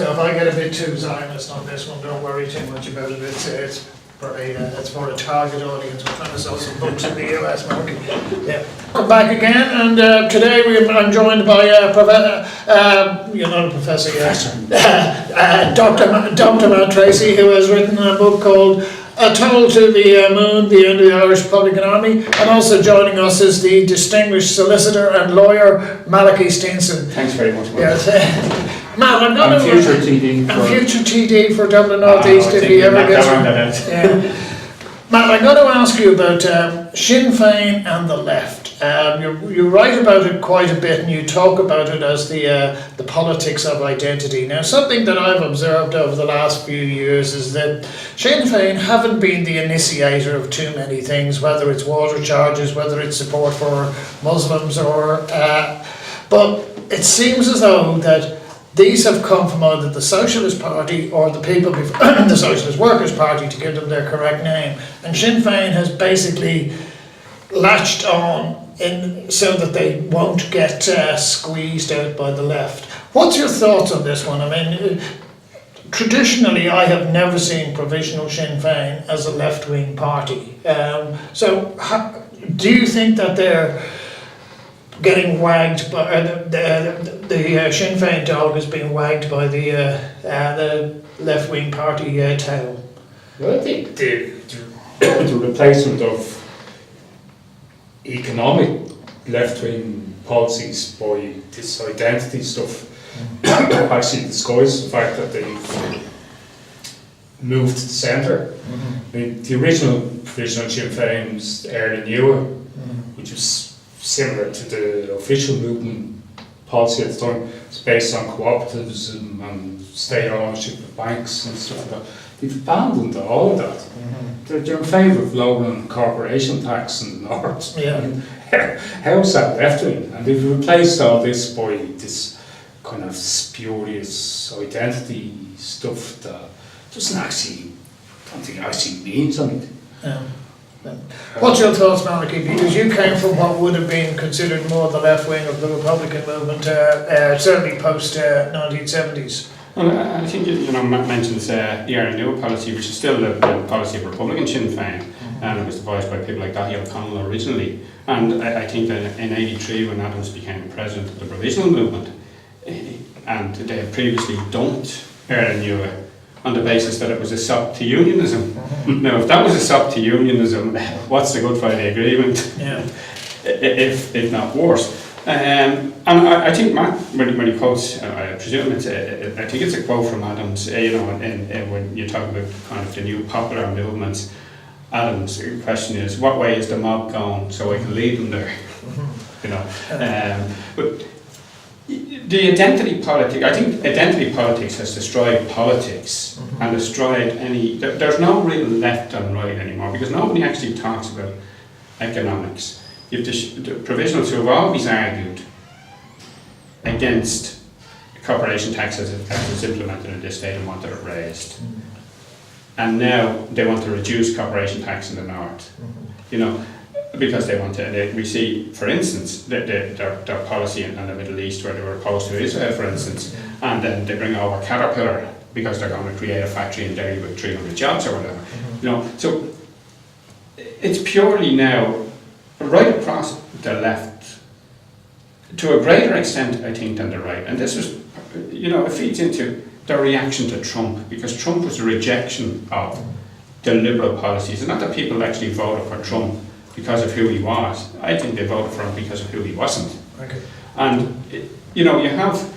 So if I get a bit too Zionist on this one, don't worry too much about it. It's for a target audience. We're trying to sell some books in the US market. Yeah. Come back again, and today I'm joined by you're not a professor yet, Dr. Matt Treacy, who has written a book called A Toll to the Moon, the End of the Irish Republican Army, and also joining us is the distinguished solicitor and lawyer Malachy Steenson. Thanks very much, Mark. Yes. Matt, I'm going to future TD for Dublin North East if he ever gets it. Yeah. Matt, I'm going to ask you about Sinn Féin and the left. You write about it quite a bit, and you talk about it as the politics of identity. Now, something that I've observed over the last few years is that Sinn Féin haven't been the initiator of too many things, whether it's water charges, whether it's support for Muslims, but it seems as though that these have come from either the Socialist Party or the people before the Socialist Workers' Party, to give them their correct name. And Sinn Féin has basically latched on so that they won't get squeezed out by the left. What's your thoughts on this one? I mean, traditionally I have never seen Provisional Sinn Féin as a left-wing party. Do you think that they're getting wagged by the Sinn Féin dog is being wagged by the left-wing party tail? Well, I think the replacement of economic left-wing policies by this identity stuff actually disguises the fact that they've moved to the centre. I mean, the original Provisional Sinn Féin was Early Newer, which was similar to the official movement policy at the time. It's based on cooperatives and state ownership of banks and stuff like that. They've abandoned all of that. They're in favour of lowering corporation tax in the north. How's that left wing? And they've replaced all this by this kind of spurious identity stuff that doesn't actually, I don't think it actually means anything. What's your thoughts, Malachy? Because you came from what would have been considered more the left wing of the Republican movement, certainly post 1970s. Well, I think Matt mentions the Early Newer policy, which is still the policy of Republican Sinn Féin, and it was devised by people like Daithí O'Connell originally. And I think that in '83, when Adams became president of the Provisional Movement, and they had previously dumped Early Newer on the basis that it was a sop to unionism. Now, if that was a sop to unionism, what's the Good Friday Agreement? Yeah. if not worse. And I think Matt, when he quotes, I presume I think it's a quote from Adams. When you talk about kind of the new popular movements, Adams' question is, what way is the mob going so I can lead them there? But the identity politics, I think identity politics has destroyed politics and destroyed there's no real left and right anymore, because nobody actually talks about economics. If the provisionals who have always argued against corporation tax as it's implemented in this state and wanted it raised, and now they want to reduce corporation tax in the north, because they want to. We see, for instance, their policy in the Middle East, where they were opposed to Israel, for instance, and then they bring over Caterpillar because they're going to create a factory in Derry with 300 jobs or whatever. So it's purely now right across the left, to a greater extent, I think, than the right. And this was, it feeds into the reaction to Trump, because Trump was a rejection of the liberal policies. And not that people actually voted for Trump because of who he was. I think they voted for him because of who he wasn't. Okay. And, you have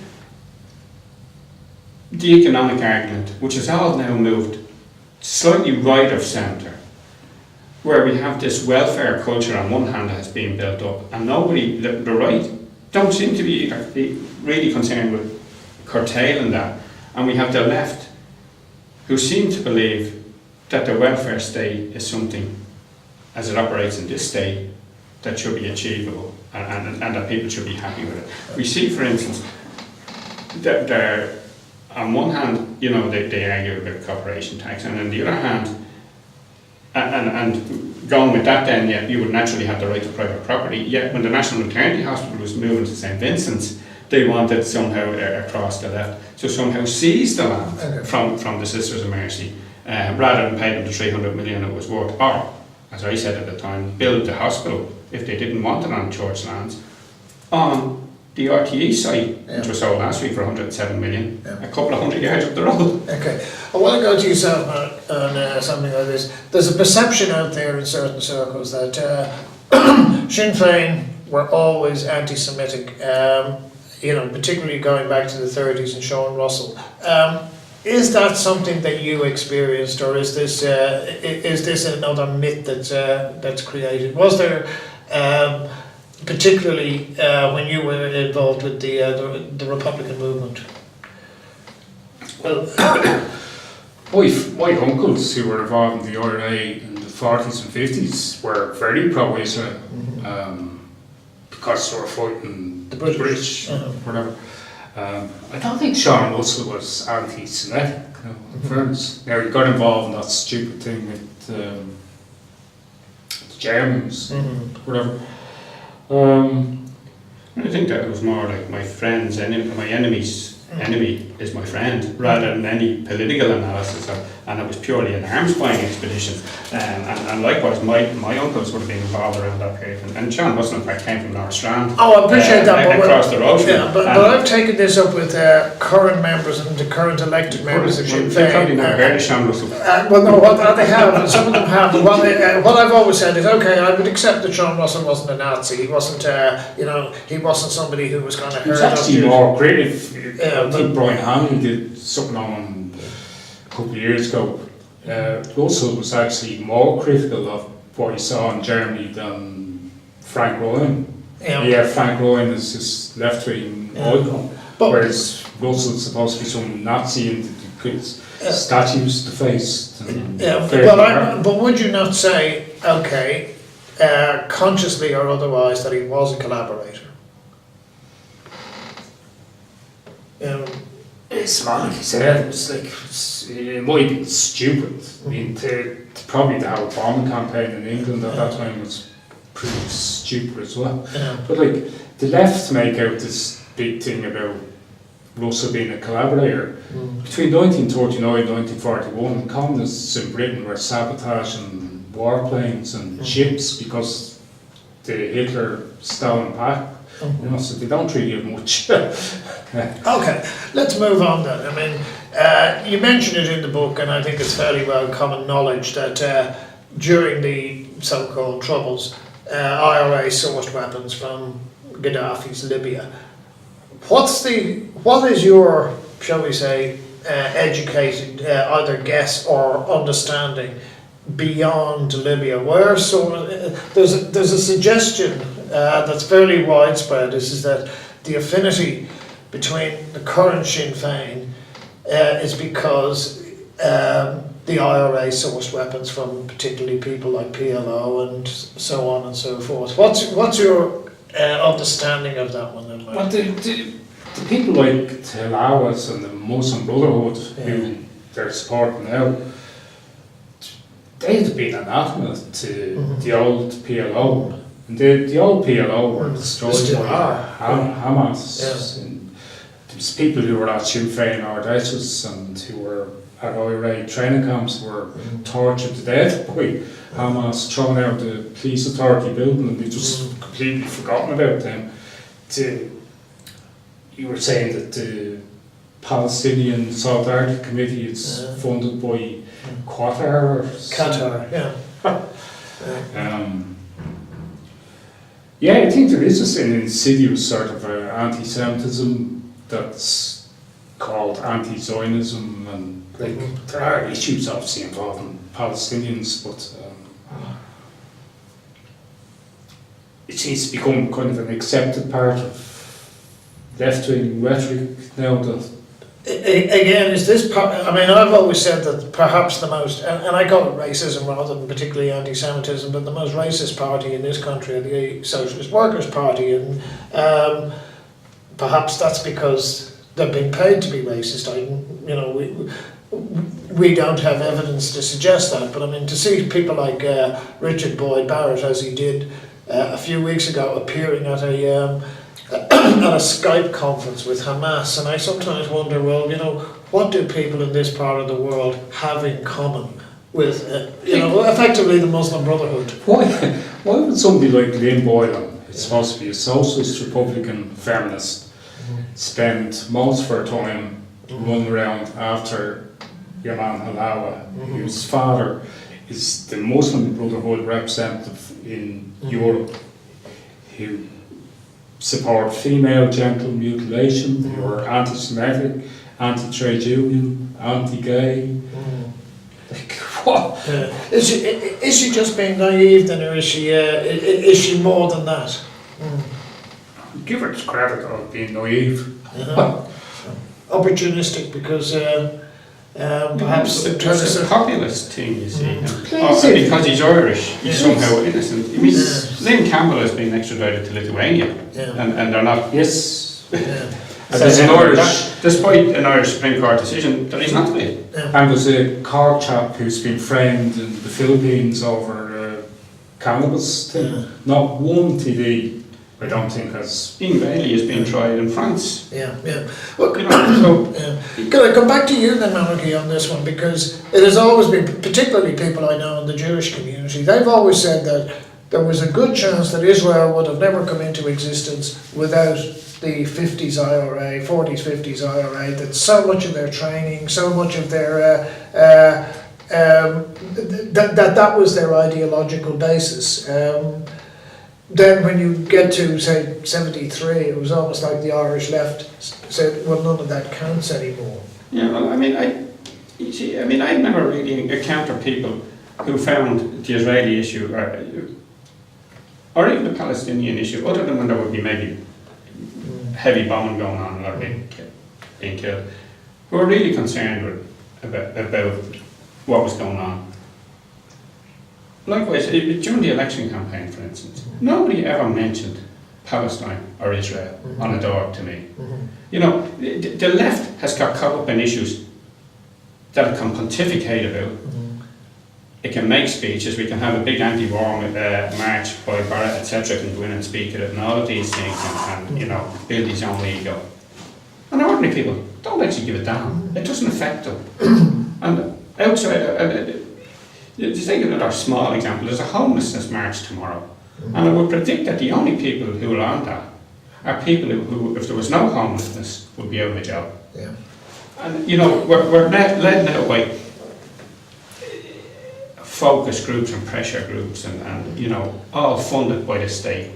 the economic argument, which has all now moved slightly right of centre, where we have this welfare culture on one hand that has been built up, and nobody, the right, don't seem to be really concerned with curtailing that. And we have the left, who seem to believe that the welfare state is something, as it operates in this state, that should be achievable and that people should be happy with it. We see, for instance, that they're, on one hand, they argue about corporation tax, and on the other hand, and going with that then, you would naturally have the right to private property. Yet when the National Maternity Hospital was moving to St. Vincent's, They wanted somehow across the left to somehow seize the land from the Sisters of Mercy, rather than pay them the 300 million it was worth, or, as I said at the time, build the hospital, if they didn't want it on church lands, on the RTE site, which was sold last week for 107 million, a couple of hundred yards up the road. Okay, I want to go to yourself on something like this. There's a perception out there in certain circles that Sinn Féin were always anti-Semitic, particularly going back to the 30s and Sean Russell. Is that something that you experienced, or is this another myth that's created? Was there, particularly when you were involved with the Republican movement? Well, my uncles who were involved in the IRA in the 40s and 50s were very pro-Israel, because they were fighting the British, whatever. I don't think Sean Russell was anti-Semitic, in fairness. Now, he got involved in that stupid thing with the Germans, whatever. I think that it was more like my friend's enemy, my enemy's enemy is my friend, rather than any political analysis, and it was purely an arms buying expedition. And likewise, my uncles would have been involved around that period. And Sean Russell, in fact, came from North Strand. Oh, I appreciate that. But across the road. Yeah, but I've taken this up with current members and the current elected members of Sinn Féin. They probably never heard of Sean Russell. Well, no, what they have, some of them have. What I've always said is, okay, I would accept that Sean Russell wasn't a Nazi. He wasn't, he wasn't somebody who was kind of. He was actually more creative. I think Brian Hanley did something on him a couple of years ago. Russell was actually more critical of what he saw in Germany than Frank Ryan. Yeah, Frank Ryan is this left-wing icon, whereas Russell's supposed to be some Nazi and statues defaced. But would you not say, okay, consciously or otherwise, that he was a collaborator? It's like you said, it might be stupid. I mean, probably to have a bombing campaign in England at that time was pretty stupid as well. But like, the left make out this big thing about Russell being a collaborator. Between 1939 and 1941, communists in Britain were sabotaging warplanes and ships because the Hitler-Stalin pact. So they don't really have much. Okay, let's move on then. I mean, you mention it in the book, and I think it's fairly well common knowledge that during the so-called Troubles, IRA sourced weapons from Gaddafi's Libya. What is your, shall we say, educated either guess or understanding beyond Libya? Where there's a suggestion that's fairly widespread is that the affinity between the current Sinn Féin is because the IRA sourced weapons from particularly people like PLO and so on and so forth. What's your understanding of that one? Well, the people like the Halawas and the Muslim Brotherhood who they're supporting now, they'd been anathema to the old PLO. And the old PLO were destroyed by Hamas. And there's people who were at Sinn Féin Ardeshus and who were at IRA training camps were tortured to death by Hamas, thrown out the police authority building, and they just completely forgotten about them. You were saying that the Palestinian Solidarity Committee is funded by Qatar. Yeah, I think there is an insidious sort of anti-Semitism that's called anti-Zionism, and like there are issues obviously involving Palestinians, but it seems to become kind of an accepted part of left-wing rhetoric now. That again, is this part? I mean, I've always said that perhaps the most, and I call it racism rather than particularly anti-Semitism, but the most racist party in this country, the Socialist Workers' Party, and perhaps that's because they're being paid to be racist. We don't have evidence to suggest that, but I mean, to see people like Richard Boyd Barrett, as he did a few weeks ago, appearing at a a Skype conference with Hamas, and I sometimes wonder, well, what do people in this part of the world have in common with, effectively the Muslim Brotherhood? Why would somebody like Lynn Boylan, who's supposed to be a socialist, Republican, feminist, spend most of her time running around after Ibrahim Halawa, whose father is the Muslim Brotherhood representative in Europe, who support female genital mutilation, who are anti-Semitic, anti-trade union, anti-gay. Like, what? Is she just being naive then, or is she more than that? Give her credit of being naive. Opportunistic, because perhaps it's a populist thing, you see. Because he's Irish, he's somehow innocent. I mean, Lynn Campbell has been extradited to Lithuania, and they're not. Yes. There's an Irish, despite an Irish Supreme Court decision, that he's not to be. And there's a Cork chap who's been framed in the Philippines over cannabis thing. Not one TD, I don't think, has. Ian Bailey is being tried in France. Well, can I come back to you then, Malachy, on this one, because it has always been, particularly people I know in the Jewish community, they've always said that there was a good chance that Israel would have never come into existence without the 40s, 50s IRA, that so much of their training, so much of their, that was their ideological basis. Then when you get to, say, 73, it was almost like the Irish left said, well, none of that counts anymore. Yeah, well, I mean, I never really encountered people who found the Israeli issue, or even the Palestinian issue, other than when there would be maybe heavy bombing going on or being killed, who were really concerned about what was going on. Likewise, during the election campaign, for instance, nobody ever mentioned Palestine or Israel on a door to me. The left has got caught up in issues that it can pontificate about. It can make speeches, we can have a big anti-war march by Barrett, etc., can go in and speak at it, and all of these things, and build his own ego. And ordinary people don't actually give a damn. It doesn't affect them. And outside, just take another small example, there's a homelessness march tomorrow. And I would predict that the only people who will on that are people who, if there was no homelessness, would be out of a job. And we're led now by focus groups and pressure groups and all funded by the state.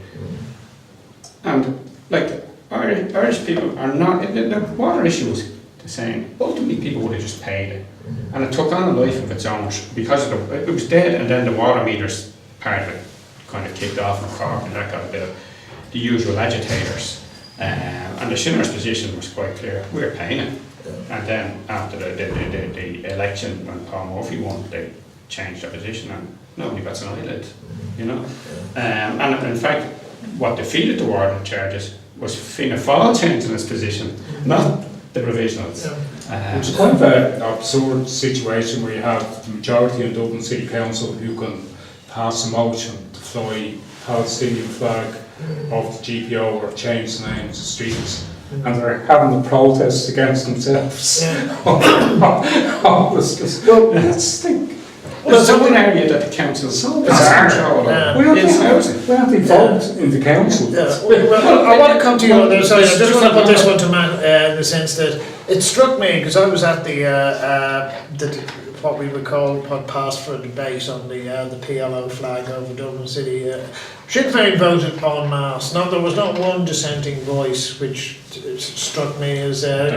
And like Irish people are not, the water issue was the same. Ultimately people would have just paid it. And it took on a life of its own because it was dead, and then the water meters part of it kind of kicked off in Cork, and that got a bit of the usual agitators. And the Shinners' position was quite clear, we're paying it. And then after the election when Paul Murphy won, they changed their position and nobody bats an eyelid, and in fact what defeated the warden charges was Fianna Fáil changing its position, not the provisionals. It's kind of an absurd situation where you have the majority in Dublin City Council who can pass a motion to fly Palestinian flag off the GPO or change the names of streets, and they're having the protests against themselves. Well, it's one area that the council has control over. We have to vote in the council. Well, I want to come to you on this. I just want to put this one to man in the sense that it struck me, because I was at the what we would call what passed for a debate on the PLO flag over Dublin City. Sinn Féin voted en masse. Now there was not one dissenting voice, which struck me as that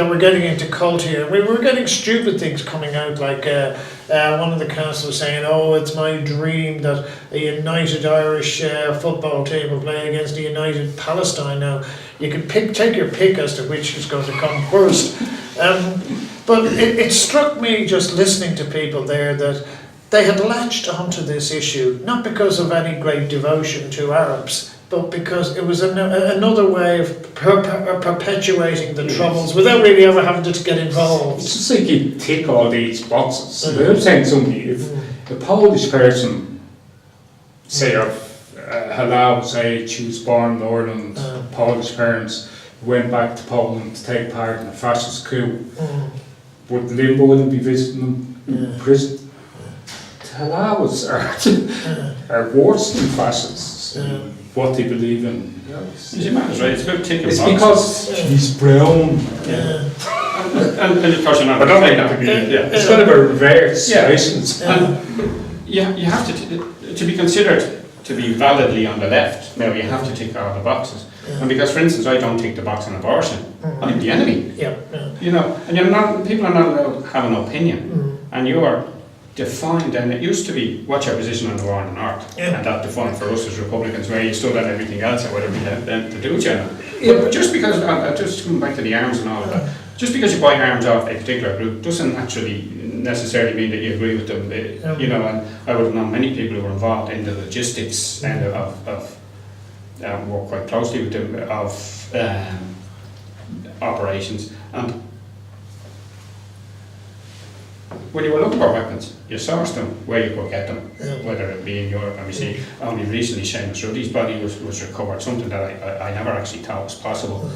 we're getting into cult here. We were getting stupid things coming out, like one of the councillors saying, "Oh, it's my dream that a united Irish football team will play against a united Palestine." Now you can take your pick as to which is going to come first. But it struck me just listening to people there that they had latched onto this issue, not because of any great devotion to Arabs, but because it was another way of perpetuating the troubles without really ever having to get involved. It's just like you tick all these boxes. I'm saying somebody, if a Polish person, say of Halawa's age, she was born in Ireland, Polish parents, went back to Poland to take part in a fascist coup. Would Lynn Boylan be visiting them in prison? Halawa's are worse than fascists in what they believe in. It's about ticking it's boxes. because he's brown. And of course you're not. I don't think that to be. It's kind of a reverse situation. And you have to be considered to be validly on the left. Now you have to tick all the boxes. And because, for instance, I don't tick the box on abortion, I'm the enemy. You know, and people are not allowed to have an opinion, and you are defined. And it used to be what's your position on the war in the North, and that defined for us as Republicans where you stood on everything else and whatever you had to do with you. But just because, just coming back to the arms and all of that, just because you buy arms off a particular group doesn't actually necessarily mean that you agree with them. You know, and I would have known many people who were involved in the logistics end of work quite closely with them of operations. And when you were looking for weapons, you sourced them where you could get them, whether it be in Europe. And we see only recently Seamus Ruddy's body was recovered, something that I never actually thought was possible,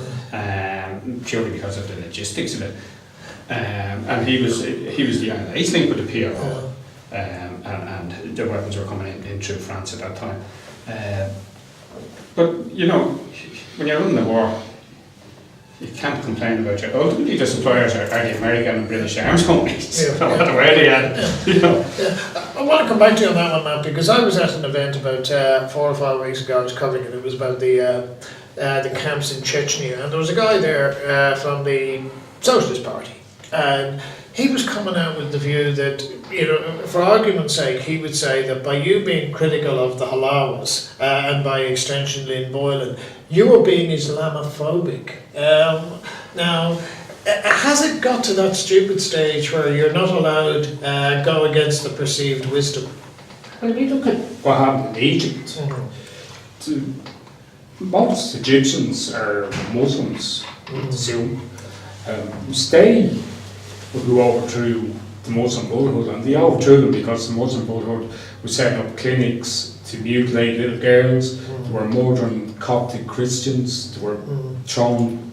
purely because of the logistics of it. And he was the NLA's link with the PLO, and the weapons were coming in through France at that time. But you know, when you're running the war, you can't complain about your. Ultimately, the suppliers are the American and British arms companies, no matter where they are. You know. I want to come back to you on that one, Matt, because I was at an event about 4 or 5 weeks ago. I was covering it. It was about the camps in Chechnya, and there was a guy there from the Socialist Party, and he was coming out with the view that, you know, for argument's sake, he would say that by you being critical of the Halawas, and by extension Lynn Boylan, you were being Islamophobic. Now, has it got to that stupid stage where you're not allowed to go against the perceived wisdom? Well, if you look at what happened in Egypt, most Egyptians are Muslims, assume. They who overthrew the Muslim Brotherhood, and they overthrew them because the Muslim Brotherhood was setting up clinics to mutilate little girls. They were murdering Coptic Christians. They were throwing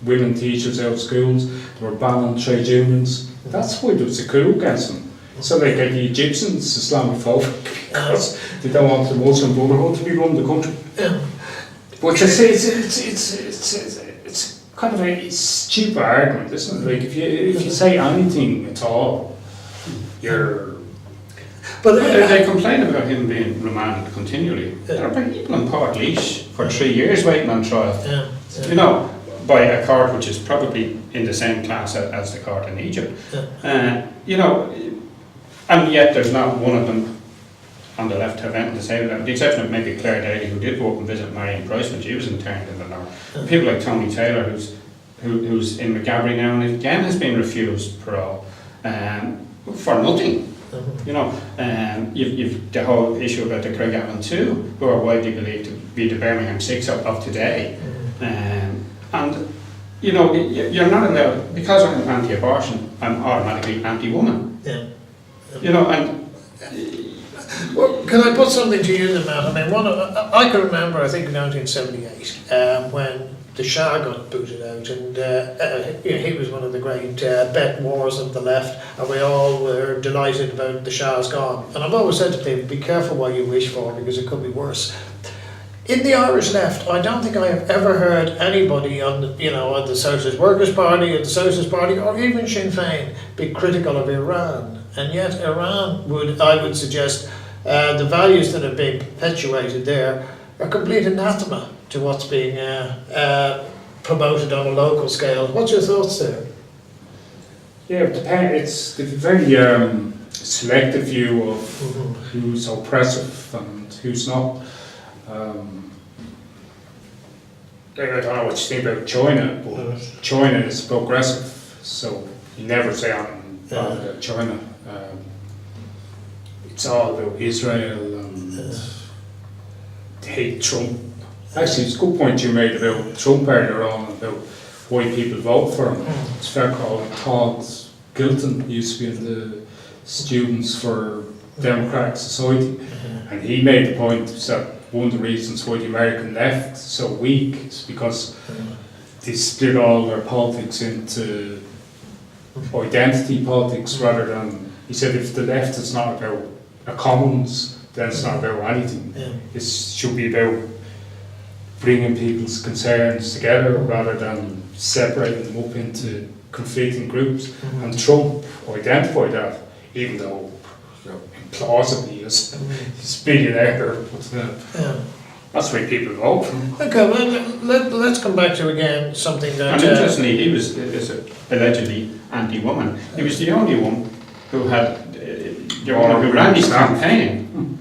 women teachers out of schools. They were banning trade unions. That's why there was a coup against them. So they get the Egyptians Islamophobic because they don't want the Muslim Brotherhood to be running the country. But you see, it's kind of a stupid argument, isn't it? Like if you say anything at all, you're. But they complain about him being remanded continually. There are people in Portlaoise for 3 years waiting on trial. You know, by a court which is probably in the same class as the court in Egypt. You know, and yet there's not one of them on the left have anything to say about it, with the exception of maybe Claire Daly, who did go up and visit Marion Price when she was interned in the North. People like Tony Taylor, who's in McGabry now, and again has been refused parole for nothing. You know, you've the whole issue about the Craigavon 2, who are widely believed to be the Birmingham 6 of today. And you know, you're not allowed, because I'm anti-abortion, I'm automatically anti-woman. You know, and well, can I put something to you then, Matt? I mean, I can remember, I think in 1978, when the Shah got booted out, and you know, he was one of the great bet wars of the left, and we all were delighted about the Shah's gone. And I've always said to people, be careful what you wish for, because it could be worse. In the Irish left, I don't think I have ever heard anybody on the Socialist Workers' Party, or the Socialist Party, or even Sinn Féin, be critical of Iran. And yet Iran I would suggest, the values that are being perpetuated there are complete anathema to what's being promoted on a local scale. What's your thoughts there? Yeah, it depends. It's a very selective view of who's oppressive and who's not. I don't know what you think about China, but China is progressive, so you never say on China. It's all about Israel and they hate Trump. Actually, it's a good point you made about Trump earlier on, about why people vote for him. It's fair called Todd Gilton, used to be in the Students for Democratic Society, and he made the point that one of the reasons why the American left is so weak is because they split all their politics into identity politics rather than, he said, if the left is not about a commons, then it's not about anything. It should be about bringing people's concerns together rather than separating them up into conflicting groups. And Trump identified that, even though implausibly he's a billionaire, but that's why people vote. Okay, well, let's come back to again something that... And interestingly, he was allegedly anti-woman. He was the only one who had, the woman who ran his campaign.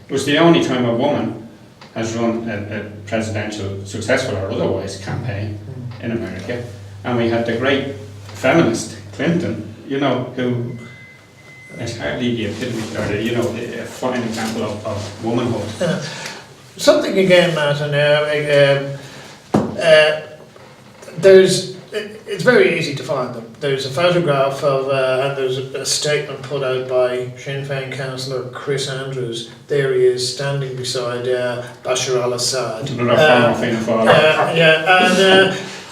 It was the only time a woman has run a presidential, successful or otherwise, campaign in America. And we had the great feminist, Clinton, you know, who is hardly the epitome, or a fine example of womanhood. Something again, Matt, and it's very easy to find them. There's a photograph of, and there's a statement put out by Sinn Féin councillor Chris Andrews. There he is, standing beside Bashar al-Assad.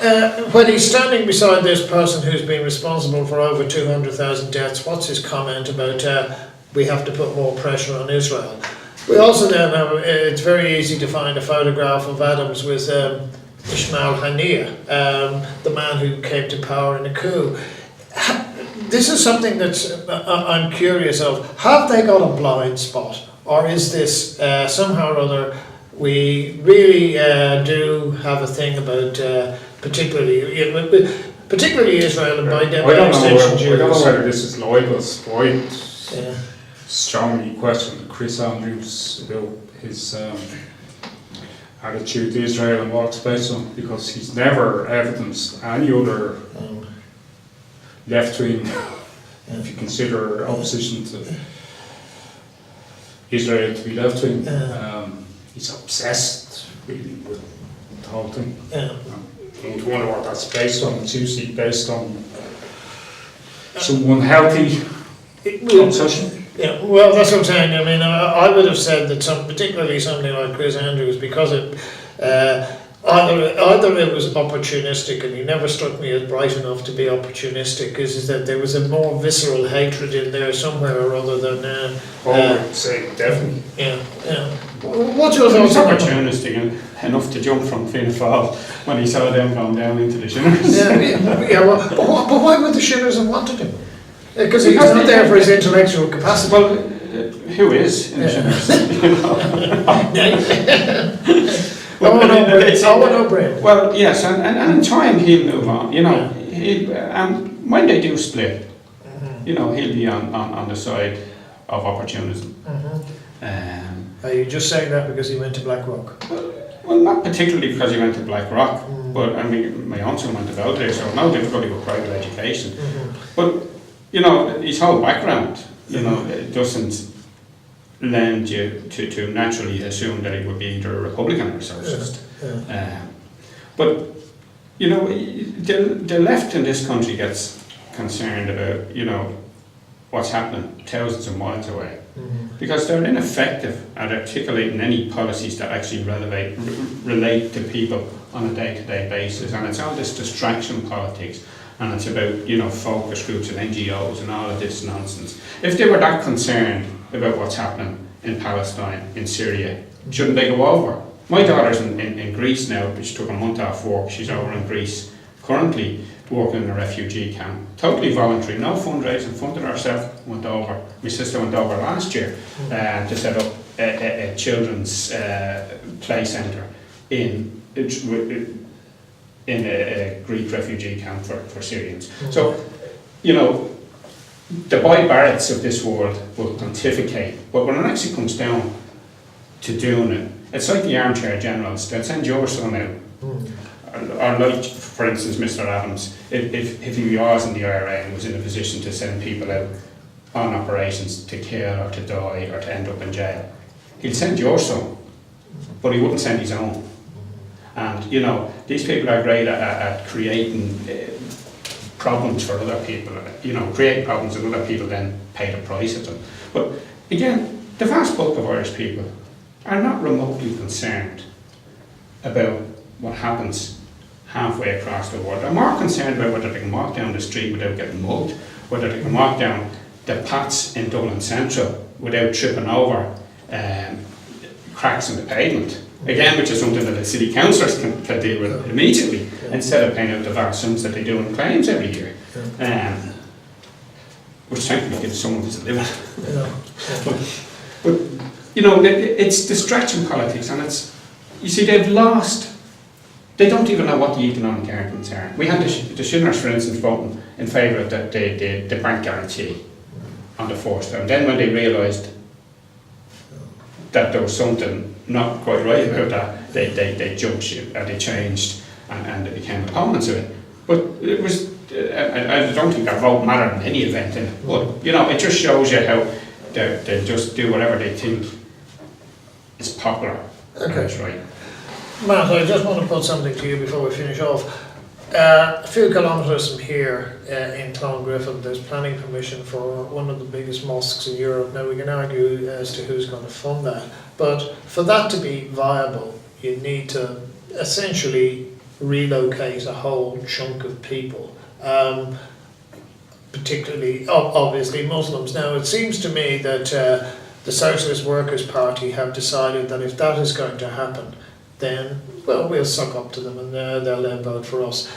And when he's standing beside this person who's been responsible for over 200,000 deaths, what's his comment about we have to put more pressure on Israel? We also then have, it's very easy to find a photograph of Adams with Ismail Haniyeh, the man who came to power in a coup. This is something that's I'm curious of. Have they got a blind spot? Or is this somehow or other, we really do have a thing about particularly Israel and by extension Jews? I don't know whether this is libelous. I strongly question Chris Andrews about his attitude to Israel and what it's based on, because he's never evidenced any other left-wing, if you consider opposition to Israel to be left-wing. He's obsessed really with the whole thing. You wonder what that's based on. It's usually based on some unhealthy obsession. Yeah, well, that's what I'm saying. I mean, I would have said that particularly something like Chris Andrews, because it either it was opportunistic, and he never struck me as bright enough to be opportunistic, is that there was a more visceral hatred in there somewhere or other than... I'd say definitely. Yeah. What's your thoughts? He was opportunistic enough to jump from Fianna Fáil when he saw them going down into the Shinners. But why would the Shinners have wanted him? Because he's not there for his intellectual capacity. Well, who is in the Shinners? Well, yes, and in time he'll move on. And when they do split, he'll be on the side of opportunism. Are you just saying that because he went to Blackrock? Well, not particularly because he went to Blackrock, but I mean, my own son went to Belvedere, so no difficulty with private education. But his whole background, it doesn't lend you to naturally assume that he would be either a Republican or a socialist. But the left in this country gets concerned about what's happening thousands of miles away, because they're ineffective at articulating any policies that actually relate to people on a day-to-day basis, and it's all this distraction politics. And it's about, focus groups and NGOs and all of this nonsense. If they were that concerned about what's happening in Palestine, in Syria, shouldn't they go over? My daughter's in Greece now, she took a month off work, she's over in Greece, currently working in a refugee camp. Totally voluntary, no fundraising, funded herself, went over. My sister went over last year to set up a children's play centre in a Greek refugee camp for Syrians. So, the Boy Barretts of this world will pontificate, but when it actually comes down to doing it, it's like the armchair generals. They'll send your son out, or like, for instance, Mr. Adams, if he was in the IRA and was in a position to send people out on operations to kill or to die or to end up in jail, he'll send your son, but he wouldn't send his own. And these people are great at creating problems for other people. Create problems and other people then pay the price of them. But again, the vast bulk of Irish people are not remotely concerned about what happens halfway across the world. They're more concerned about whether they can walk down the street without getting mugged, whether they can walk down the paths in Dublin Central without tripping over cracks in the pavement. Again, which is something that the city councillors can deal with immediately, instead of paying out the vast sums that they do in claims every year. Which thankfully gives someone to live But you know, it's the stretching politics, and it's, you see, they've lost. They don't even know what the economic arguments are. We had the Shinners, for instance, voting in favour of the bank guarantee on the first time. Then when they realised that there was something not quite right about that, they jumped ship and they changed and they became opponents of it. But it was, I don't think that vote mattered in any event in it. But you know, it just shows you how they just do whatever they think is popular. Okay. That's right. Matt, I just want to put something to you before we finish off. A few kilometres from here in Clongriffin, there's planning permission for one of the biggest mosques in Europe. Now we can argue as to who's going to fund that, but for that to be viable, you need to essentially relocate a whole chunk of people, particularly, obviously, Muslims. Now it seems to me that the Socialist Workers' Party have decided that if that is going to happen, then, well, we'll suck up to them and they'll then vote for us.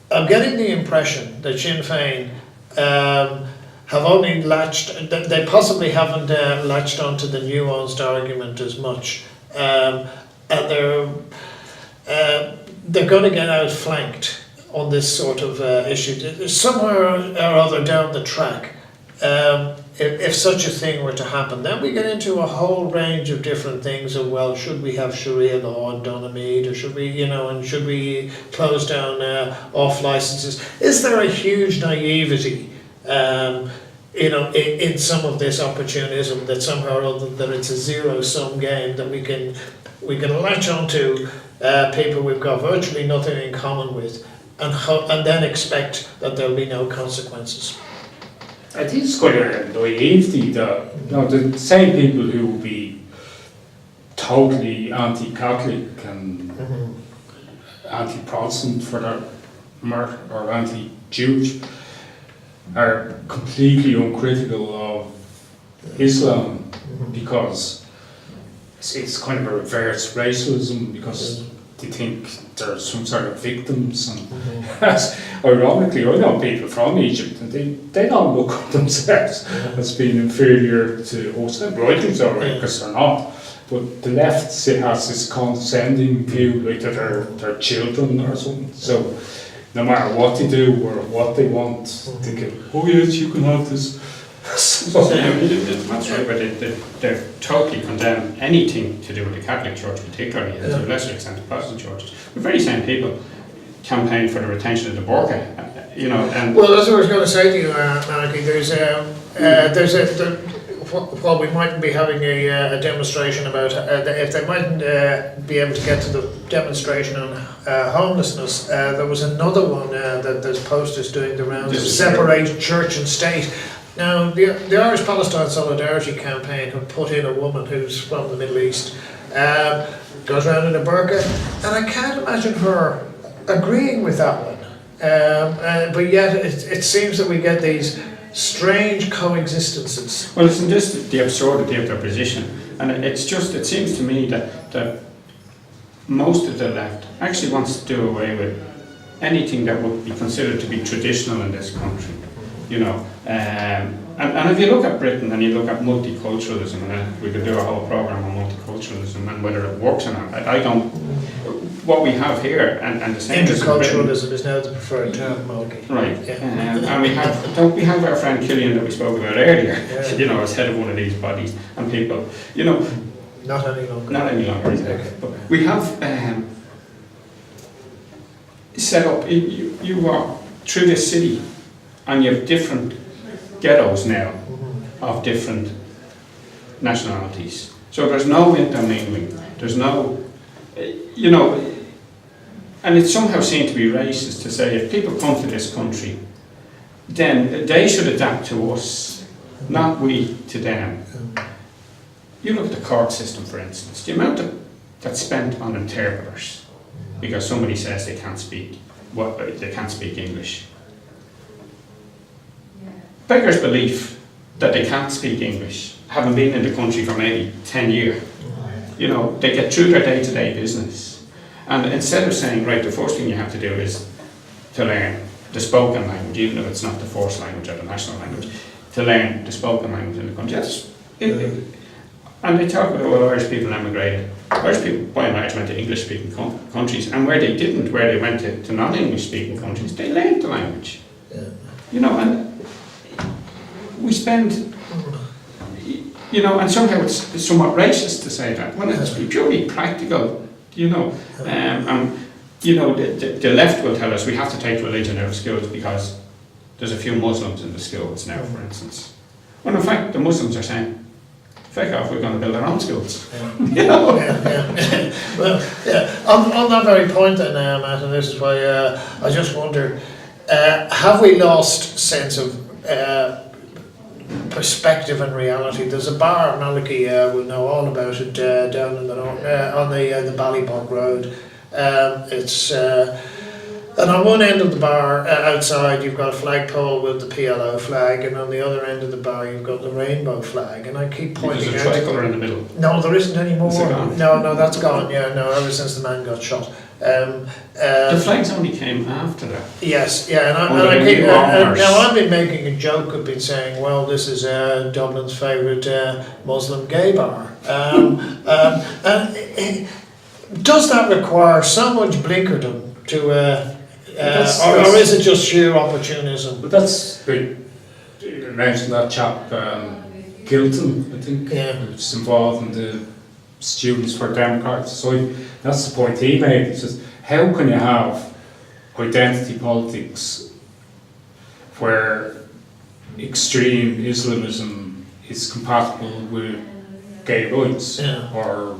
I'm getting the impression that Sinn Féin have only latched, they possibly haven't latched onto the nuanced argument as much, and they're going to get outflanked on this sort of issue. Somewhere or other down the track, if such a thing were to happen, then we get into a whole range of different things of, well, should we have Sharia law in Donamead, or should we, you know, and should we close down off licenses? Is there a huge naivety, you know, in some of this opportunism that somehow or other that it's a zero-sum game, that we can latch onto people we've got virtually nothing in common with, and then expect that there'll be no consequences? I think it's quite a naivety that, you know, the same people who will be totally anti-Catholic and anti-Protestant for their mark, or anti-Jewish, are completely uncritical of Islam because it's kind of a reverse racism, because they think they're some sort of victims. And ironically, I know people from Egypt and they don't look at themselves as being inferior to us, and rightly so, right, because they're not. But the left has this condescending view, like that they're children or something. So no matter what they do or what they want, they go, oh yes, you can have this. That's right, but they're totally condemn anything to do with the Catholic Church, particularly, and to a lesser extent the Protestant churches. The very same people campaign for the retention of the burqa, you know. And well, that's what I was going to say to you, Malachy. While we mightn't be having a demonstration about if they mightn't be able to get to the demonstration on homelessness, there was another one that there's posters doing the rounds of separate church and state. Now, the Irish Palestine Solidarity Campaign have put in a woman who's from the Middle East, goes around in a burqa, and I can't imagine her agreeing with that one. But yet, it seems that we get these strange coexistences. Well, it's just the absurdity of their position, and it seems to me that most of the left actually wants to do away with anything that would be considered to be traditional in this country. You know, and if you look at Britain and you look at multiculturalism, and we could do a whole programme on multiculturalism and whether it works or not. I don't. What we have here, and the same interculturalism is now the preferred term, Malachy. Right, and we have our friend Killian that we spoke about earlier. You know, as head of one of these bodies, and people, you know, not any longer. Not any longer, exactly. But we have set up. You walk through this city. And you have different ghettos now of different nationalities. So there's no intermingling. There's no, you know, and it somehow seemed to be racist to say if people come to this country, then they should adapt to us, not we to them. you look at the court system, for instance, the amount that's spent on interpreters because somebody says they can't speak English. Beggars belief that they can't speak English, having been in the country for maybe 10 years. You know, they get through their day-to-day business. And instead of saying, right, the first thing you have to do is to learn the spoken language, even if it's not the first language or the national language, to learn the spoken language in the country. And they talk about, well, Irish people emigrated. Irish people, by and large, went to English-speaking countries, and where they didn't, where they went to non-English-speaking countries, they learned the language. Yeah. You know, and we spend, you know, and somehow it's somewhat racist to say that, when it's purely practical, you know. You know, the left will tell us we have to take religion out of schools because there's a few Muslims in the schools now, for instance. When in fact, the Muslims are saying, feck off, we're going to build our own schools. You know? Well, on that very point then, Matt, and this is why I just wonder, have we lost sense of perspective and reality? There's a bar, Malachy will know all about it, down in the north, on the Ballybog Road. It's and on one end of the bar outside you've got a flagpole with the PLO flag, and on the other end of the bar you've got the rainbow flag, and I keep pointing out. There's a tricolour in the middle. No, there isn't anymore. Is it gone? No, that's gone. Yeah, no, ever since the man got shot. The flags only came after that. Yes, yeah, and now I've been making a joke. I've been saying, well, this is Dublin's favourite Muslim gay bar. Does that require so much blinkerdom to, or is it just sheer opportunism? But that's, you mentioned that chap, Gilton, I think, who's involved in the Students for Democratic Society. That's the point he made. He says, how can you have identity politics where extreme Islamism is compatible with gay rights, or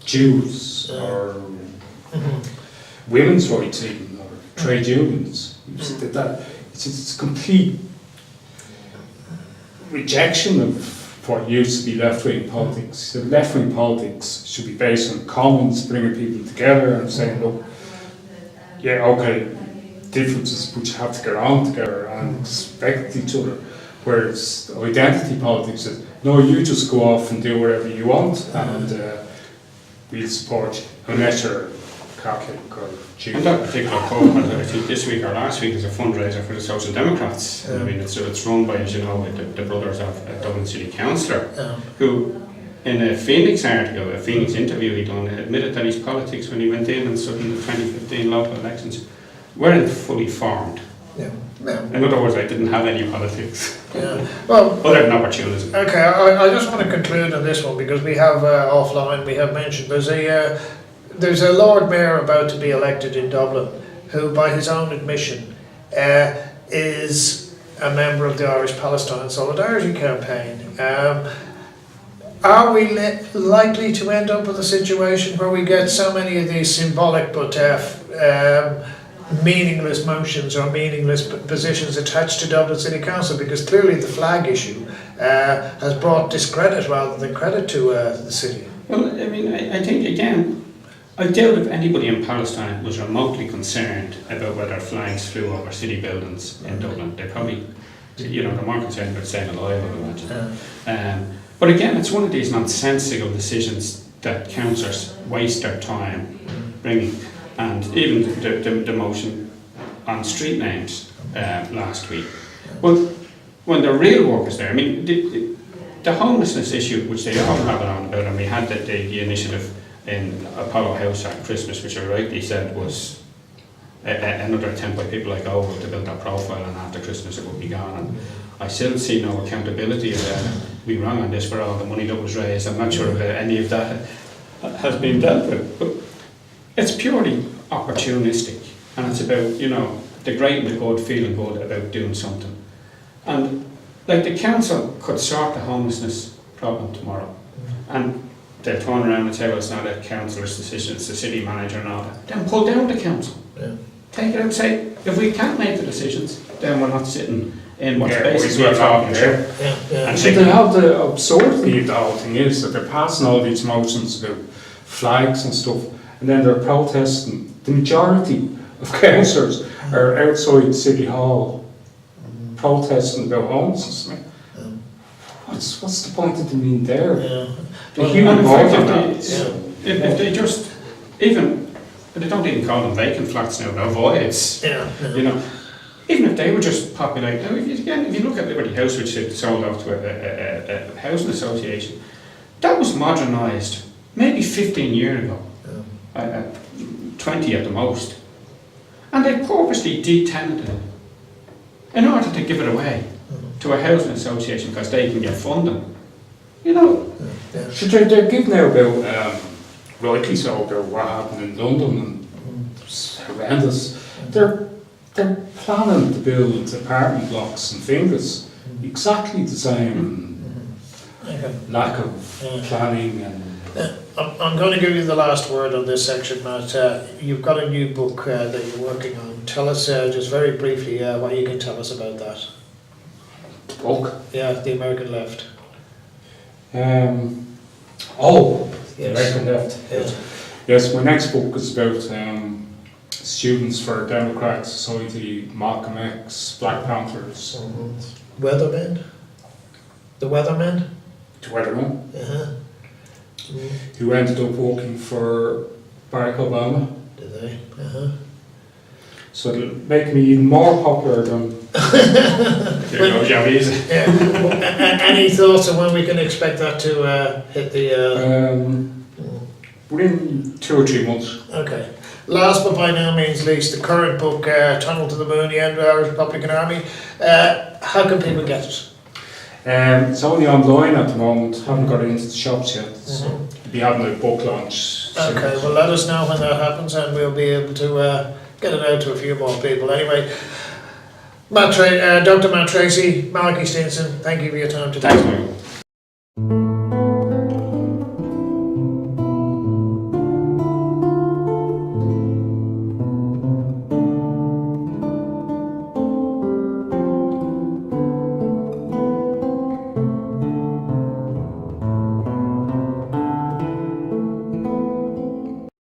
Jews, or women's rights even, or trade unions? It's a complete rejection of what used to be left-wing politics. So left-wing politics should be based on commons, bringing people together and saying, look, yeah, okay, differences, but you have to get on together and respect each other. Whereas identity politics is, no, you just go off and do whatever you want, and we'll support you, unless you're Catholic or Jew. And that particular pub, I think this week or last week, is a fundraiser for the Social Democrats. I mean, it's run by, as you know, the brothers of a Dublin City Councillor, who, in a Phoenix article, a Phoenix interview he done, admitted that his politics when he went in and stood in the 2015 local elections weren't fully formed. In other words, I didn't have any politics. Well, other than opportunism. Okay, I just want to conclude on this one, because we have offline, we have mentioned there's a Lord Mayor about to be elected in Dublin who, by his own admission, is a member of the Irish Palestine Solidarity Campaign. Are we likely to end up with a situation where we get so many of these symbolic but meaningless motions or meaningless positions attached to Dublin City Council? Because clearly the flag issue has brought discredit rather than credit to the city. Well, I mean, I think, again, I doubt if anybody in Palestine was remotely concerned about whether flags flew over city buildings in Dublin. They probably, you know, they're more concerned about staying alive, I would imagine. But again, it's one of these nonsensical decisions that councillors waste their time bringing. And even the motion on street names last week. Well, when the real work is there, I mean, the homelessness issue, which they all have it on about, and we had the initiative in Apollo House at Christmas, which I rightly said was another attempt by people like Oval to build that profile, and after Christmas it would be gone. And I still see no accountability of we wrong on this for all the money that was raised. I'm not sure if any of that has been dealt with. But it's purely opportunistic, and it's about, you know, the great and the good, feeling good about doing something. And like, the council could sort the homelessness problem tomorrow, and they'll turn around and say, well, it's not a councillor's decision, it's the city manager and all that. Then pull down the council. Take it out and say, if we can't make the decisions, then we're not sitting in what's Yeah, basically we're a talking talking there. shop. Yeah. And So they have the absurdity of the whole thing is that they're passing all these motions about flags and stuff, and then they're protesting. The majority of councillors are outside City Hall protesting about homelessness. What's the point of them being there? Yeah. The human And in vote fact, on that. if they just, even, they don't even call them vacant flats now, they're voids. Yeah. You know, even if they were just populated, now if you look at Liberty House, which they sold off to a housing association, that was modernised maybe 15 years ago, 20 at the most, and they purposely de-tenanted it in order to give it away to a housing association because they can get funding. You know, So they're giving out about, rightly so, about what happened in London, and it's horrendous. They're planning to build apartment blocks and fingers, exactly the same lack of planning and... I'm going to give you the last word on this section, Matt. You've got a new book that you're working on. Tell us just very briefly what you can tell us about that. Book? Yeah, The American Left. The Yes. American Left. Yeah. Yes, my next book is about students for Democratic Society, Malcolm X, Black Panthers. Weathermen? The Weathermen? To Weatherman, Uh-huh. who ended up working for Barack Obama. Did they? Uh-huh. So it'll make me even more popular than... there goes your visa. Any thoughts on when we can expect that to hit the... within 2 or 3 months. Okay. Last but by no means least, the current book, Tunnel to the Moon, The End of Our Republican Army. How can people get it? It's only online at the moment, haven't got it into the shops yet. So we'll be having a book launch soon. Okay, well let us know when that happens and we'll be able to get it out to a few more people. Anyway, Dr. Matt Treacy, Malachy Steenson, thank you for your time today. Thanks, Mick.